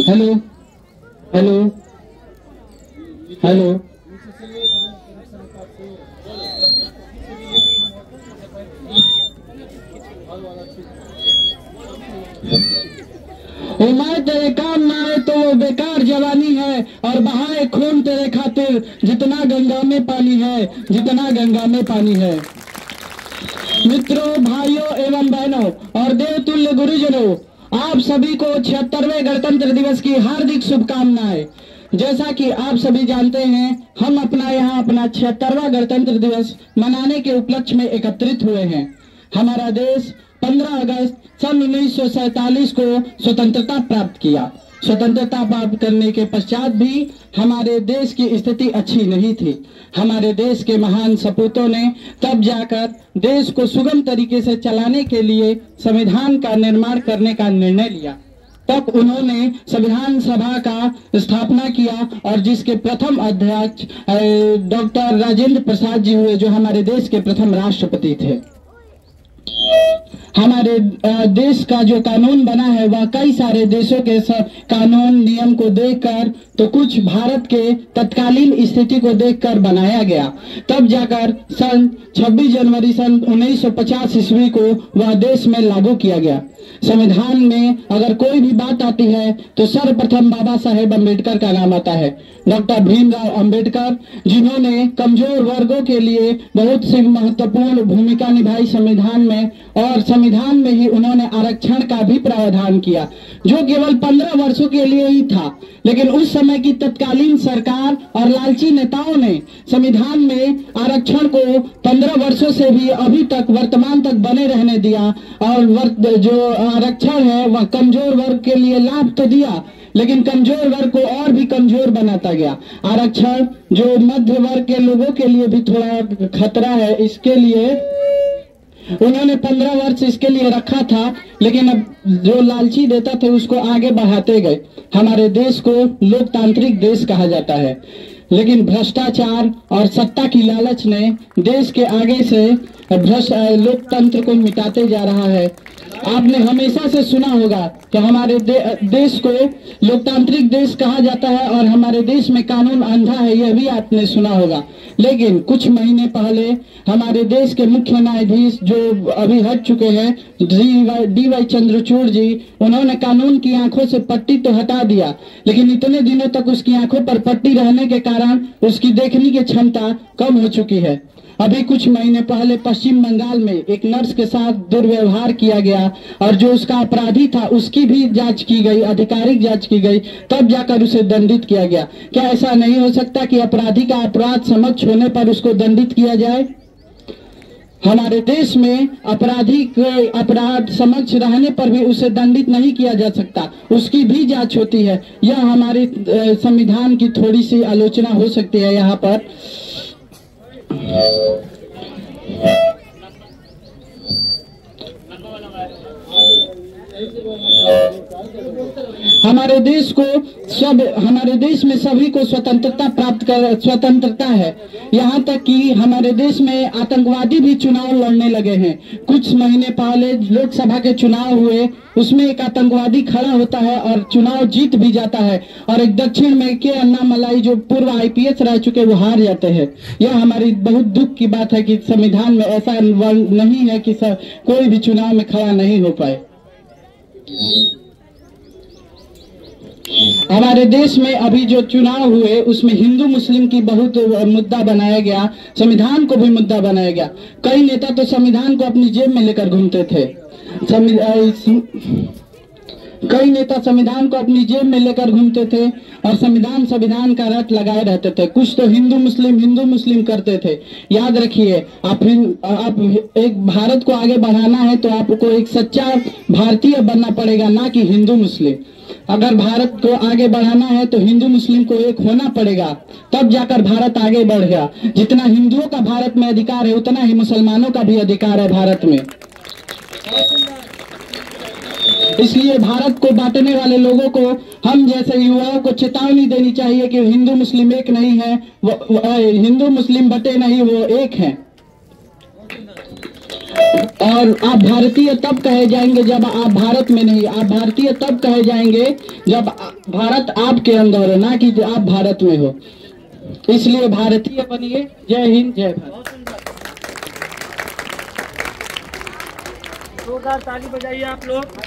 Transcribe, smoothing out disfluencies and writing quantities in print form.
Hello hello hello. उम्र तेरे काम ना आए तो वो बेकार जवानी है, और बहाए खून तेरे खातिर जितना गंगा में पानी है, जितना गंगा में पानी है। मित्रों, भाइयों एवं बहनों और देवतुल्य गुरुजनों, आप सभी को 76वें गणतंत्र दिवस की हार्दिक शुभकामनाएं। जैसा कि आप सभी जानते हैं, हम अपना 76वां गणतंत्र दिवस मनाने के उपलक्ष्य में एकत्रित हुए हैं। हमारा देश 15 अगस्त सन 1947 को स्वतंत्रता प्राप्त किया। स्वतंत्रता प्राप्त करने के पश्चात भी हमारे देश की स्थिति अच्छी नहीं थी। हमारे देश के महान सपूतों ने तब जाकर देश को सुगम तरीके से चलाने के लिए संविधान का निर्माण करने का निर्णय लिया। तब उन्होंने संविधान सभा का स्थापना किया, और जिसके प्रथम अध्यक्ष डॉक्टर राजेंद्र प्रसाद जी हुए, जो हमारे देश के प्रथम राष्ट्रपति थे। हमारे देश का जो कानून बना है वह कई सारे देशों के कानून नियम को देखकर, तो कुछ भारत के तत्कालीन स्थिति को देखकर बनाया गया। तब जाकर सन 26 जनवरी सन 1950 ईस्वी को वह देश में लागू किया गया। संविधान में अगर कोई भी बात आती है तो सर्वप्रथम बाबा साहेब अम्बेडकर का नाम आता है। डॉक्टर भीमराव अम्बेडकर, जिन्होंने कमजोर वर्गों के लिए बहुत सी महत्वपूर्ण भूमिका निभाई संविधान में, और संविधान में ही उन्होंने आरक्षण का भी प्रावधान किया, जो केवल 15 वर्षों के लिए ही था। लेकिन उस समय की तत्कालीन सरकार और लालची नेताओं ने संविधान में आरक्षण को 15 वर्षों से भी अभी तक वर्तमान तक बने रहने दिया, और जो आरक्षण है वह कमजोर वर्ग के लिए लाभ तो दिया, लेकिन कमजोर वर्ग को और भी कमजोर बनाता गया। आरक्षण जो मध्य वर्ग के लोगों के लिए भी थोड़ा खतरा है, इसके लिए उन्होंने 15 वर्ष इसके लिए रखा था, लेकिन अब जो लालची देता थे उसको आगे बढ़ाते गए। हमारे देश को लोकतांत्रिक देश कहा जाता है, लेकिन भ्रष्टाचार और सत्ता की लालच ने देश के आगे से लोकतंत्र को मिटाते जा रहा है। आपने हमेशा से सुना होगा कि हमारे देश को लोकतांत्रिक देश कहा जाता है, और हमारे देश में कानून अंधा है, यह भी आपने सुना होगा। लेकिन कुछ महीने पहले हमारे देश के मुख्य न्यायाधीश जो अभी हट चुके हैं, डी.वाई. चंद्रचूड़ जी, उन्होंने कानून की आंखों से पट्टी तो हटा दिया, लेकिन इतने दिनों तक उसकी आंखों पर पट्टी रहने के कारण उसकी देखने की क्षमता कम हो चुकी है। अभी कुछ महीने पहले पश्चिम बंगाल में एक नर्स के साथ दुर्व्यवहार किया गया, और जो उसका अपराधी था उसकी भी जांच की गई, आधिकारिक जांच की गई, तब जाकर उसे दंडित किया गया। क्या ऐसा नहीं हो सकता कि अपराधी का अपराध समक्ष होने पर उसको दंडित किया जाए? हमारे देश में अपराधी के अपराध समक्ष रहने पर भी उसे दंडित नहीं किया जा सकता, उसकी भी जांच होती है। यह हमारे संविधान की थोड़ी सी आलोचना हो सकती है यहाँ पर। हमारे देश में सभी को स्वतंत्रता है। यहाँ तक कि हमारे देश में आतंकवादी भी चुनाव लड़ने लगे हैं। कुछ महीने पहले लोकसभा के चुनाव हुए, उसमें एक आतंकवादी खड़ा होता है और चुनाव जीत भी जाता है, और एक दक्षिण में के अन्नामलाई जो पूर्व IPS रह चुके वो हार जाते हैं। यह हमारी बहुत दुख की बात है कि संविधान में ऐसा नहीं है कि कोई भी चुनाव में खड़ा नहीं हो पाए। हमारे देश में अभी जो चुनाव हुए उसमें हिंदू मुस्लिम की बहुत मुद्दा बनाया गया, संविधान को भी मुद्दा बनाया गया। कई नेता तो संविधान को अपनी जेब में लेकर घूमते थे। कई नेता संविधान को अपनी जेब में लेकर घूमते थे और संविधान का रट लगाए रहते थे। कुछ तो हिंदू मुस्लिम करते थे। याद रखिए, आप एक भारत को आगे बढ़ाना है तो आपको एक सच्चा भारतीय बनना पड़ेगा, ना कि हिंदू मुस्लिम। अगर भारत को आगे बढ़ाना है तो हिंदू मुस्लिम को एक होना पड़ेगा, तब जाकर भारत आगे बढ़ेगा। जितना हिंदुओं का भारत में अधिकार है उतना ही मुसलमानों का भी अधिकार है भारत में। इसलिए भारत को बांटने वाले लोगों को, हम जैसे युवाओं को चेतावनी देनी चाहिए कि हिंदू मुस्लिम एक नहीं है, हिंदू मुस्लिम बटे नहीं, वो एक है। और आप भारतीय तब कहे जाएंगे जब आप भारत में नहीं, आप भारतीय तब कहे जाएंगे जब भारत आपके अंदर हो, ना कि आप भारत में हो। इसलिए भारतीय बनिए। जय हिंद, जय भारत। जोरदार ताली बजाइए आप लोग।